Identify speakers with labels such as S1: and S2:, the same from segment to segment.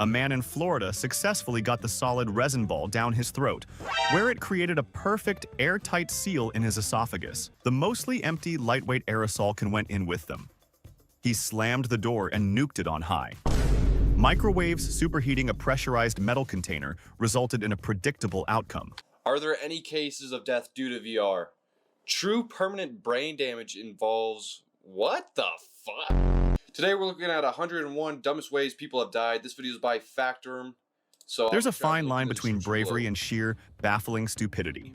S1: A man in Florida successfully got the solid resin ball down his throat, where it created a perfect airtight seal in his esophagus. The mostly empty, lightweight aerosol can went in with them. He slammed the door and nuked it on high. Microwaves superheating a pressurized metal container resulted in a predictable outcome.
S2: Are there any cases of death due to VR? True permanent brain damage involves... What the fuck? Today we're looking at 101 dumbest ways people have died. This video is by Factorum. So
S1: There's a fine line between bravery and sheer, baffling stupidity.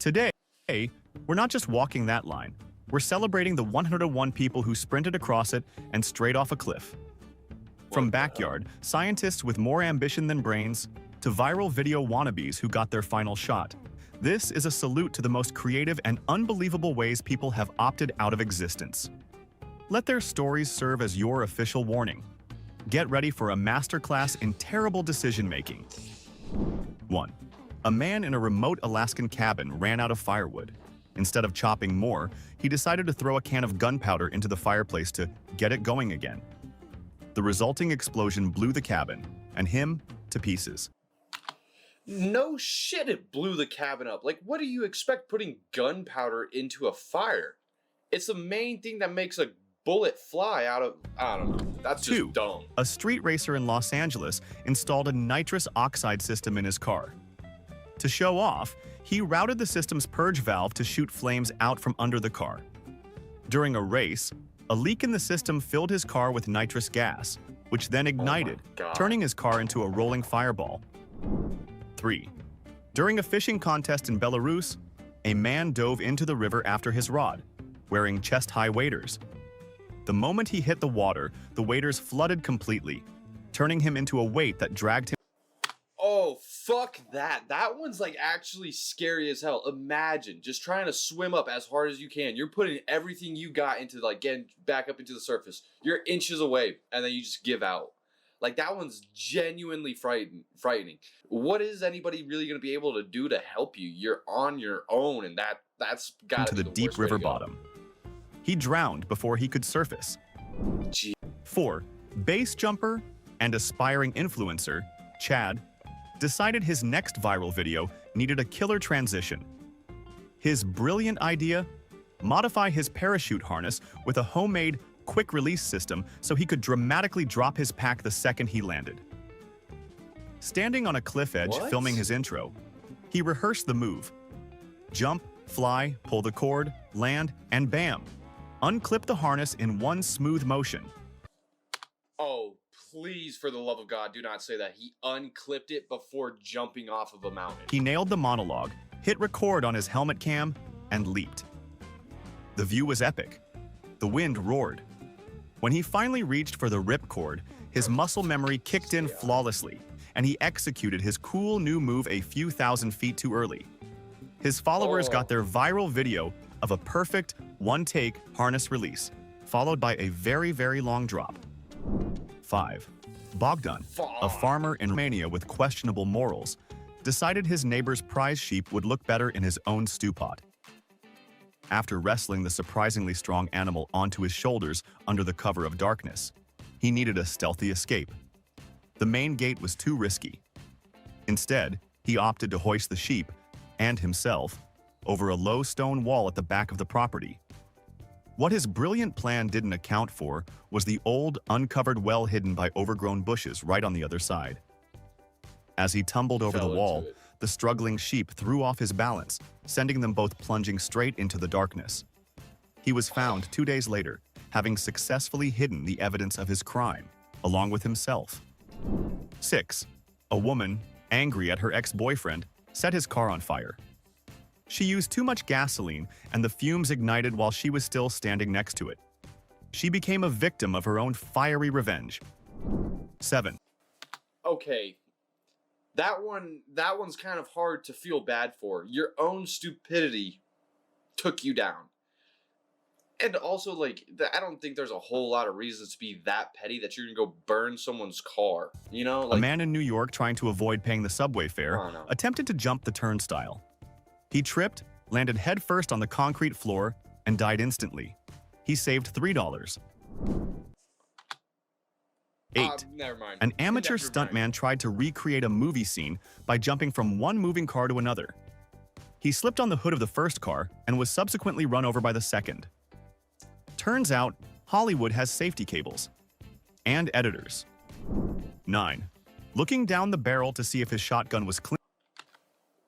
S1: Today, we're not just walking that line. We're celebrating the 101 people who sprinted across it and straight off a cliff. From backyard scientists with more ambition than brains, to viral video wannabes who got their final shot. This is a salute to the most creative and unbelievable ways people have opted out of existence. Let their stories serve as your official warning. Get ready for a masterclass in terrible decision-making. 1. A man in a remote Alaskan cabin ran out of firewood. Instead of chopping more, he decided to throw a can of gunpowder into the fireplace to get it going again. The resulting explosion blew the cabin, and him, to pieces.
S2: No shit, it blew the cabin up. Like, what do you expect putting gunpowder into a fire? It's the main thing that makes a bullet fly out of... I don't know. That's just
S1: 2.
S2: dumb.
S1: A street racer in Los Angeles installed a nitrous oxide system in his car. To show off, he routed the system's purge valve to shoot flames out from under the car. During a race, a leak in the system filled his car with nitrous gas, which then ignited, turning his car into a rolling fireball. 3. During a fishing contest in Belarus, a man dove into the river after his rod, wearing chest-high waders. The moment he hit the water, the waders flooded completely, turning him into a weight that dragged him.
S2: Oh, fuck that. That one's like actually scary as hell. Imagine just trying to swim up as hard as you can. You're putting everything you got into like getting back up into the surface. You're inches away and then you just give out. Like that one's genuinely frightening. What is anybody really going to be able to do to help you? You're on your own, and that's got
S1: to the deep river bottom. He drowned before he could surface. 4. Base jumper and aspiring influencer, Chad, decided his next viral video needed a killer transition. His brilliant idea? Modify his parachute harness with a homemade quick-release system so he could dramatically drop his pack the second he landed. Standing on a cliff edge filming his intro, he rehearsed the move. Jump, fly, pull the cord, land, and bam! Unclip the harness in one smooth motion.
S2: Oh, please, for the love of God, do not say that. He unclipped it before jumping off of a mountain.
S1: He nailed the monologue, hit record on his helmet cam, and leaped. The view was epic. The wind roared. When he finally reached for the ripcord, his muscle memory kicked in flawlessly, and he executed his cool new move a few thousand feet too early. His followers got their viral video of a perfect one-take harness release, followed by a very, very long drop. 5. Bogdan, a farmer in Romania with questionable morals, decided his neighbor's prize sheep would look better in his own stew pot. After wrestling the surprisingly strong animal onto his shoulders under the cover of darkness, he needed a stealthy escape. The main gate was too risky. Instead, he opted to hoist the sheep, and himself, over a low stone wall at the back of the property. What his brilliant plan didn't account for was the old, uncovered well hidden by overgrown bushes right on the other side. As he tumbled over the wall, the struggling sheep threw off his balance, sending them both plunging straight into the darkness. He was found 2 days later, having successfully hidden the evidence of his crime, along with himself. 6. A woman, angry at her ex-boyfriend, set his car on fire. She used too much gasoline, and the fumes ignited while she was still standing next to it. She became a victim of her own fiery revenge. 7.
S2: Okay, that one's kind of hard to feel bad for. Your own stupidity took you down. And also, like, I don't think there's a whole lot of reasons to be that petty that you're gonna go burn someone's car, you know? Like,
S1: a man in New York trying to avoid paying the subway fare attempted to jump the turnstile. He tripped, landed headfirst on the concrete floor, and died instantly. He saved $3. 8.
S2: Never mind.
S1: An amateur
S2: Never mind.
S1: stuntman tried to recreate a movie scene by jumping from one moving car to another. He slipped on the hood of the first car and was subsequently run over by the second. Turns out, Hollywood has safety cables. And editors. 9. Looking down the barrel to see if his shotgun was clean.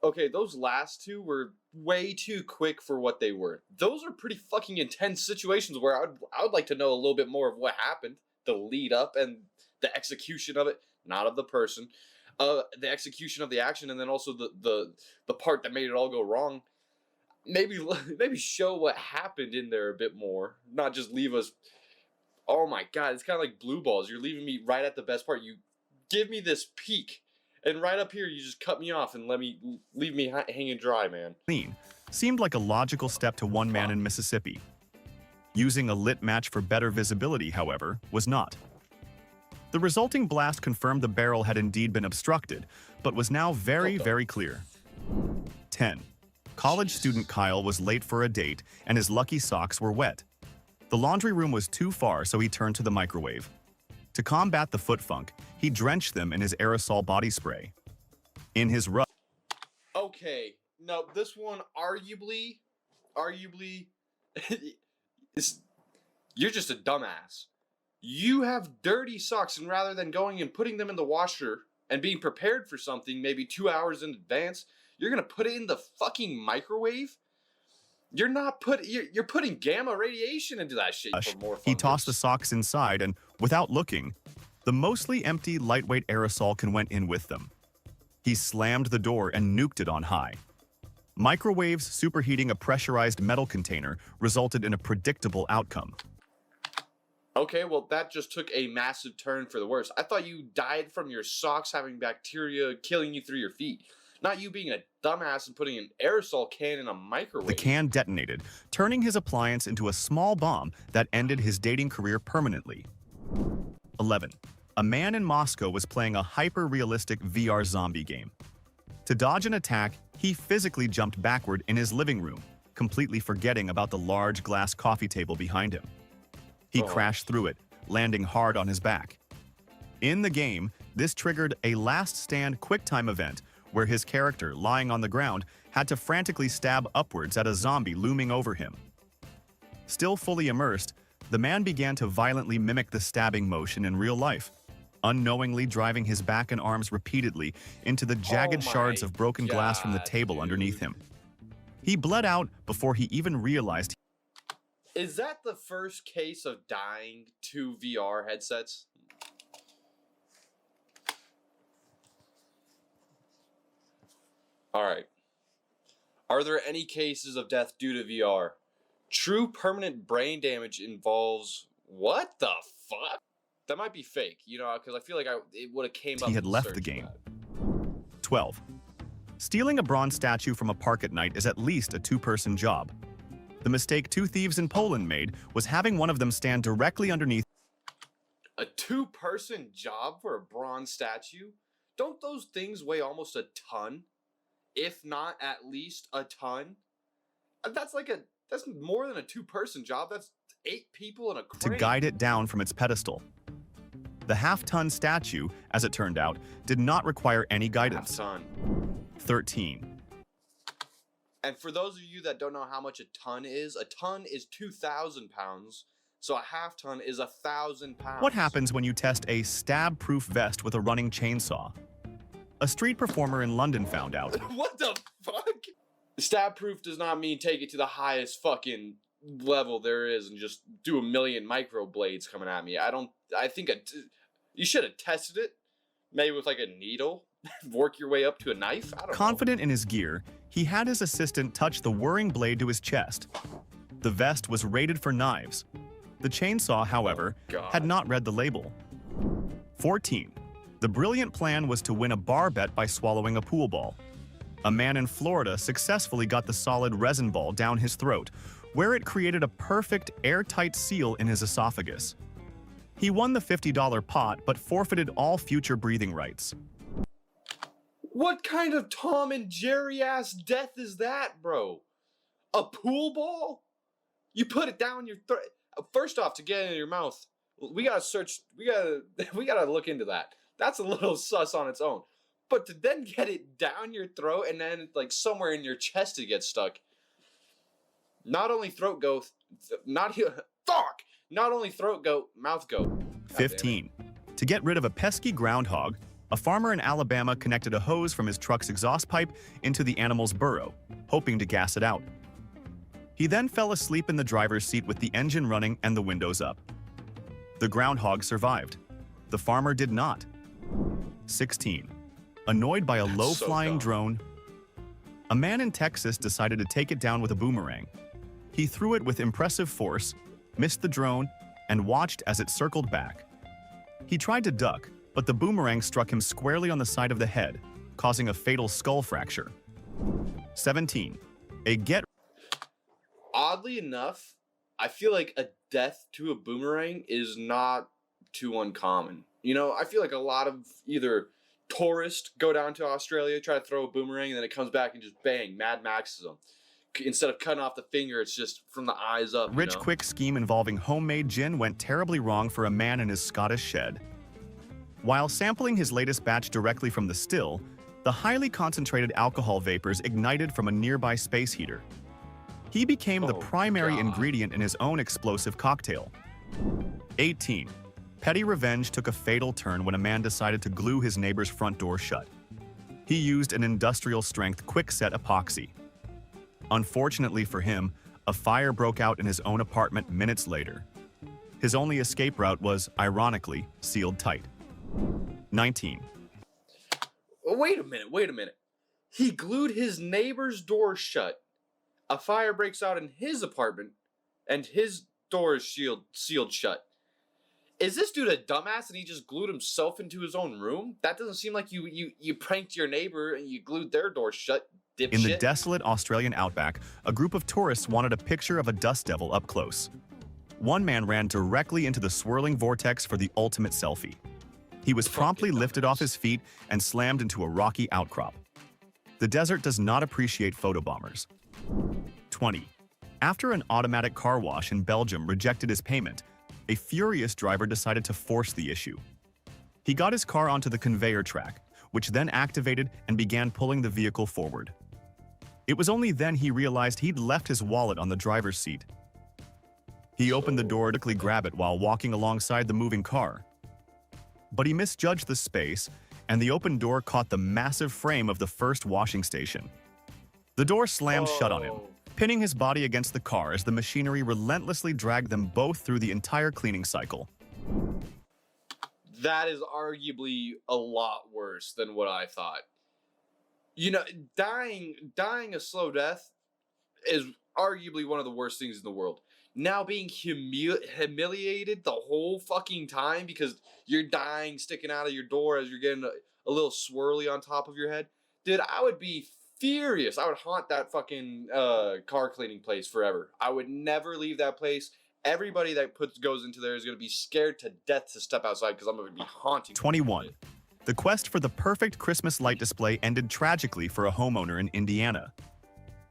S2: Okay, those last two were way too quick for what they were. Those are pretty fucking intense situations where I would like to know a little bit more of what happened, the lead up and the execution of it, not of the person, the execution of the action, and then also the part that made it all go wrong. Maybe show what happened in there a bit more, not just leave us. Oh my god, it's kind of like blue balls. You're leaving me right at the best part. You give me this peak. And right up here, you just cut me off and leave me hanging dry, man.
S1: Clean seemed like a logical step to one man in Mississippi. Using a lit match for better visibility, however, was not. The resulting blast confirmed the barrel had indeed been obstructed, but was now very, very clear. 10. College student Kyle was late for a date, and his lucky socks were wet. The laundry room was too far, so he turned to the microwave. To combat the foot funk, he drenched them in his aerosol body spray. In his
S2: Okay, no, this one arguably, you're just a dumbass. You have dirty socks, and rather than going and putting them in the washer and being prepared for something maybe 2 hours in advance, you're gonna put it in the fucking microwave? You're putting gamma radiation into that shit for more fun.
S1: He tossed the socks inside and, without looking, the mostly empty lightweight aerosol can went in with them. He slammed the door and nuked it on high. Microwaves superheating a pressurized metal container resulted in a predictable outcome.
S2: Okay, well, that just took a massive turn for the worse. I thought you died from your socks having bacteria killing you through your feet. Not you being a dumbass and putting an aerosol can in a microwave.
S1: The can detonated, turning his appliance into a small bomb that ended his dating career permanently. 11. A man in Moscow was playing a hyper-realistic VR zombie game. To dodge an attack, he physically jumped backward in his living room, completely forgetting about the large glass coffee table behind him. He crashed through it, landing hard on his back. In the game, this triggered a last stand QuickTime event where his character, lying on the ground, had to frantically stab upwards at a zombie looming over him. Still fully immersed, the man began to violently mimic the stabbing motion in real life, unknowingly driving his back and arms repeatedly into the jagged shards of broken glass from the table underneath him. He bled out before he even realized.
S2: Is that the first case of dying to VR headsets? Alright. Are there any cases of death due to VR? True permanent brain damage involves... What the fuck? That might be fake, you know, because I feel like it would have came up.
S1: He had left the game. 12. Stealing a bronze statue from a park at night is at least a two-person job. The mistake two thieves in Poland made was having one of them stand directly underneath.
S2: A two-person job for a bronze statue? Don't those things weigh almost a ton? If not at least a ton? That's more than a two-person job. That's 8 people in a crane.
S1: To guide it down from its pedestal. The half-ton statue, as it turned out, did not require any guidance.
S2: Half-ton.
S1: 13.
S2: And for those of you that don't know how much a ton is 2,000 pounds, so a half ton is 1,000 pounds.
S1: What happens when you test a stab-proof vest with a running chainsaw? A street performer in London found out.
S2: What the fuck? Stab-proof does not mean take it to the highest fucking level there is and just do a million micro blades coming at me. I think you should have tested it, maybe with like a needle, work your way up to a knife. I don't know.
S1: Confident in his gear, he had his assistant touch the whirring blade to his chest. The vest was rated for knives. The chainsaw, however, had not read the label. 14. The brilliant plan was to win a bar bet by swallowing a pool ball. A man in Florida successfully got the solid resin ball down his throat, where it created a perfect airtight seal in his esophagus. He won the $50 pot but forfeited all future breathing rights.
S2: What kind of Tom and Jerry ass death is that, bro? A pool ball? You put it down your throat. First off, to get it in your mouth, We gotta search. We gotta we gotta look into that. That's a little sus on its own. But to then get it down your throat and then like somewhere in your chest it gets stuck. Not only throat go, not fuck. Not only throat go, mouth go. God
S1: 15. To get rid of a pesky groundhog, a farmer in Alabama connected a hose from his truck's exhaust pipe into the animal's burrow, hoping to gas it out. He then fell asleep in the driver's seat with the engine running and the windows up. The groundhog survived. The farmer did not. 16. Annoyed by a low-flying drone, a man in Texas decided to take it down with a boomerang. He threw it with impressive force, missed the drone, and watched as it circled back. He tried to duck, but the boomerang struck him squarely on the side of the head, causing a fatal skull fracture. 17.
S2: Oddly enough, I feel like a death to a boomerang is not too uncommon. You know, I feel like a lot of either tourists go down to Australia, try to throw a boomerang, and then it comes back and just bang, Mad Maxes them. Instead of cutting off the finger, it's just from the eyes up.
S1: Rich quick scheme involving homemade gin went terribly wrong for a man in his Scottish shed. While sampling his latest batch directly from the still, the highly concentrated alcohol vapors ignited from a nearby space heater. He became the primary ingredient in his own explosive cocktail. 18. Petty revenge took a fatal turn when a man decided to glue his neighbor's front door shut. He used an industrial-strength quick-set epoxy. Unfortunately for him, a fire broke out in his own apartment minutes later. His only escape route was, ironically, sealed tight. 19.
S2: Wait a minute. He glued his neighbor's door shut. A fire breaks out in his apartment, and his door is sealed shut. Is this dude a dumbass and he just glued himself into his own room? That doesn't seem like you pranked your neighbor and you glued their door shut, dipshit.
S1: In the desolate Australian outback, a group of tourists wanted a picture of a dust devil up close. One man ran directly into the swirling vortex for the ultimate selfie. He was promptly lifted off his feet and slammed into a rocky outcrop. The desert does not appreciate photobombers. 20. After an automatic car wash in Belgium rejected his payment, a furious driver decided to force the issue. He got his car onto the conveyor track, which then activated and began pulling the vehicle forward. It was only then he realized he'd left his wallet on the driver's seat. He opened the door to quickly grab it while walking alongside the moving car. But he misjudged the space, and the open door caught the massive frame of the first washing station. The door slammed shut on him, pinning his body against the car as the machinery relentlessly dragged them both through the entire cleaning cycle.
S2: That is arguably a lot worse than what I thought. You know, dying a slow death is arguably one of the worst things in the world. Now being humiliated the whole fucking time because you're dying sticking out of your door as you're getting a little swirly on top of your head. Dude, I would be furious. I would haunt that fucking car cleaning place forever. I would never leave that place. Everybody that goes into there is going to be scared to death to step outside because I'm going to be haunting.
S1: 21. The quest for the perfect Christmas light display ended tragically for a homeowner in Indiana.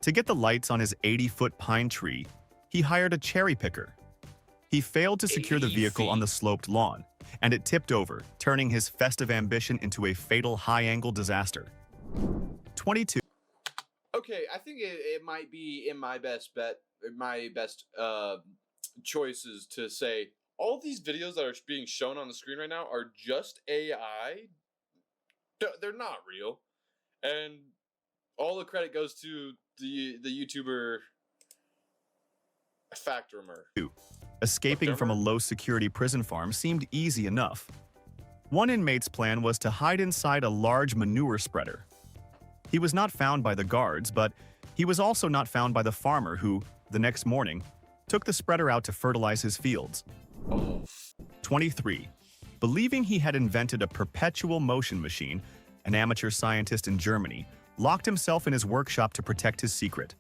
S1: To get the lights on his 80-foot pine tree, he hired a cherry picker. He failed to secure the vehicle on the sloped lawn, and it tipped over, turning his festive ambition into a fatal high-angle disaster. 22.
S2: Okay, I think it might be in my best choices to say all these videos that are being shown on the screen right now are just AI. They're not real, and all the credit goes to the YouTuber Factormer.
S1: Escaping from a low-security prison farm seemed easy enough. One inmate's plan was to hide inside a large manure spreader. He was not found by the guards, but he was also not found by the farmer who, the next morning, took the spreader out to fertilize his fields. 23. Believing he had invented a perpetual motion machine, an amateur scientist in Germany locked himself in his workshop to protect his secret.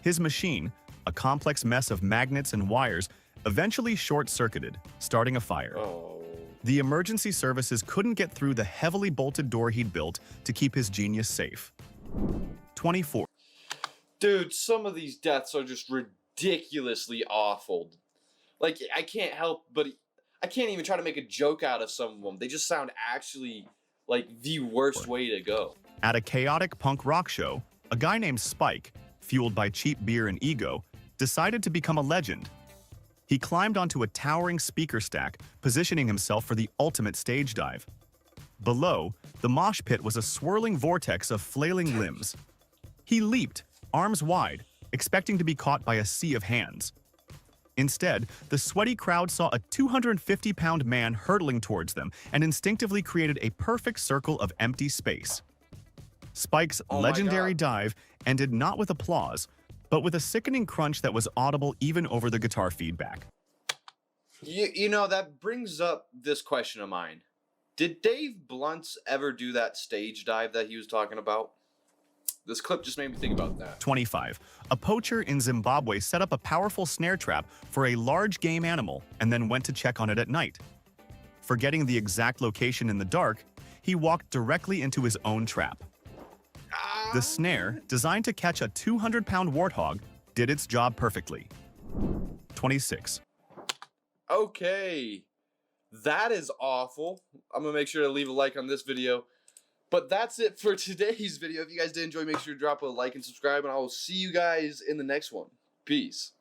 S1: His machine, a complex mess of magnets and wires, eventually short-circuited, starting a fire. The emergency services couldn't get through the heavily bolted door he'd built to keep his genius safe. 24.
S2: Dude, some of these deaths are just ridiculously awful. Like, I can't help but I can't even try to make a joke out of some of them. They just sound actually like the worst way to go.
S1: At a chaotic punk rock show, a guy named Spike, fueled by cheap beer and ego, decided to become a legend. He climbed onto a towering speaker stack, positioning himself for the ultimate stage dive. Below, the mosh pit was a swirling vortex of flailing limbs. He leaped, arms wide, expecting to be caught by a sea of hands. Instead, the sweaty crowd saw a 250-pound man hurtling towards them and instinctively created a perfect circle of empty space. Spike's legendary dive ended not with applause, but with a sickening crunch that was audible even over the guitar feedback.
S2: You know, that brings up this question of mine. Did Dave Blunt's ever do that stage dive that he was talking about? This clip just made me think about that.
S1: 25. A poacher in Zimbabwe set up a powerful snare trap for a large game animal and then went to check on it at night. Forgetting the exact location in the dark, he walked directly into his own trap. The snare, designed to catch a 200-pound warthog, did its job perfectly. 26.
S2: Okay, that is awful. I'm gonna make sure to leave a like on this video. But that's it for today's video. If you guys did enjoy, make sure to drop a like and subscribe, and I will see you guys in the next one. Peace.